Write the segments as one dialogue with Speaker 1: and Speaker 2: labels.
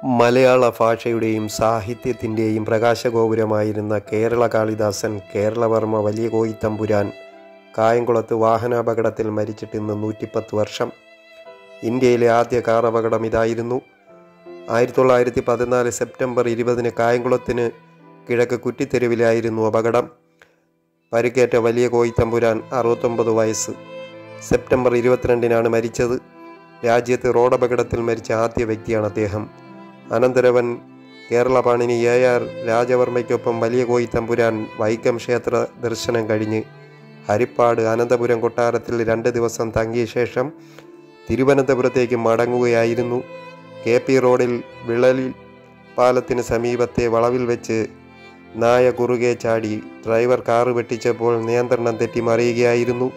Speaker 1: മലയാള ഭാഷയുടെയും സാഹിത്യത്തിൻ്റെയും പ്രകാശഗോപുരമായിരുന്ന കേരള കാളിദാസൻ കേരളവർമ്മ വലിയ കോയിത്തമ്പുരാൻ കായംകുളത്ത് വാഹനാപകടത്തിൽ മരിച്ചിട്ട് ഇന്ന് 110 വർഷം. ഇന്ത്യയിലെ ആദ്യ കാർ അപകടം ഇതായിരുന്നു. 1914 സെപ്റ്റംബർ 20 കായംകുളത്തിന് കിഴക്ക് കുറ്റിത്തെരുവിലായിരുന്നു അപകടം. പരിക്കേറ്റ വലിയ കോയിത്തമ്പുരാൻ 69 വയസ്സ്. സെപ്റ്റംബർ 22 മരിച്ചത്. രാജ്യത്ത് റോഡപകടത്തിൽ മരിച്ച ആദ്യ വ്യക്തിയാണ് അദ്ദേഹം. അനന്തരവൻ കേരള പാണിനി AR രാജവർമ്മയ്ക്കൊപ്പം വലിയ കോയിത്തമ്പുരാൻ വൈക്കം ക്ഷേത്ര ദർശനം കഴിഞ്ഞ് ഹരിപ്പാട് അനന്തപുരം കൊട്ടാരത്തിൽ 2 ദിവസം തങ്ങിയ ശേഷം തിരുവനന്തപുരത്തേക്ക് മടങ്ങുകയായിരുന്നു. KP റോഡിൽ വിളലിൽ പാലത്തിന് സമീപത്തെ വളവിൽ വെച്ച് നായ കുറുകെ ചാടി ഡ്രൈവർ കാറ് വെട്ടിച്ചപ്പോൾ നിയന്ത്രണം തെറ്റി മറിയുകയായിരുന്നു.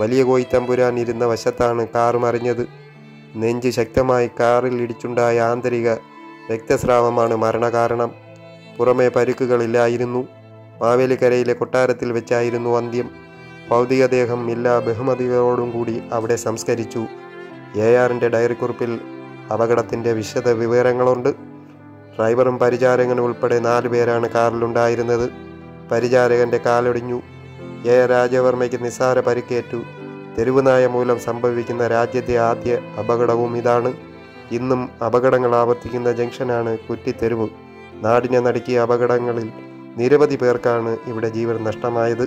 Speaker 1: വലിയ കോയിത്തമ്പുരാൻ ഇരുന്ന വശത്താണ് കാറ് മറിഞ്ഞത്. നെഞ്ച് ശക്തമായി കാറിൽ ഇടിച്ചുണ്ടായ ആന്തരിക രക്തസ്രാവമാണ് മരണകാരണം. പുറമെ പരുക്കുകളില്ലായിരുന്നു. മാവേലിക്കരയിലെ കൊട്ടാരത്തിൽ വെച്ചായിരുന്നു അന്ത്യം. ഭൗതികദേഹം എല്ലാ ബഹുമതികളോടും കൂടി അവിടെ സംസ്കരിച്ചു. ARൻ്റെ ഡയറിക്കുറിപ്പിൽ അപകടത്തിൻ്റെ വിശദ വിവരങ്ങളുണ്ട്. ഡ്രൈവറും പരിചാരകനും ഉൾപ്പെടെ 4 പേരാണ് കാറിലുണ്ടായിരുന്നത്. പരിചാരകൻ്റെ കാലൊടിഞ്ഞു. AR രാജവർമ്മയ്ക്ക് നിസ്സാര പരിക്കേറ്റു. തെരുവുനായ മൂലം സംഭവിക്കുന്ന രാജ്യത്തെ ആദ്യ അപകടവും ഇതാണ്. ഇന്നും അപകടങ്ങൾ ആവർത്തിക്കുന്ന ജംഗ്ഷനാണ് കുറ്റിത്തെരുവ്. നാടിനെ നടുക്കിയ അപകടങ്ങളിൽ നിരവധി പേർക്കാണ് ഇവിടെ ജീവൻ നഷ്ടമായത്.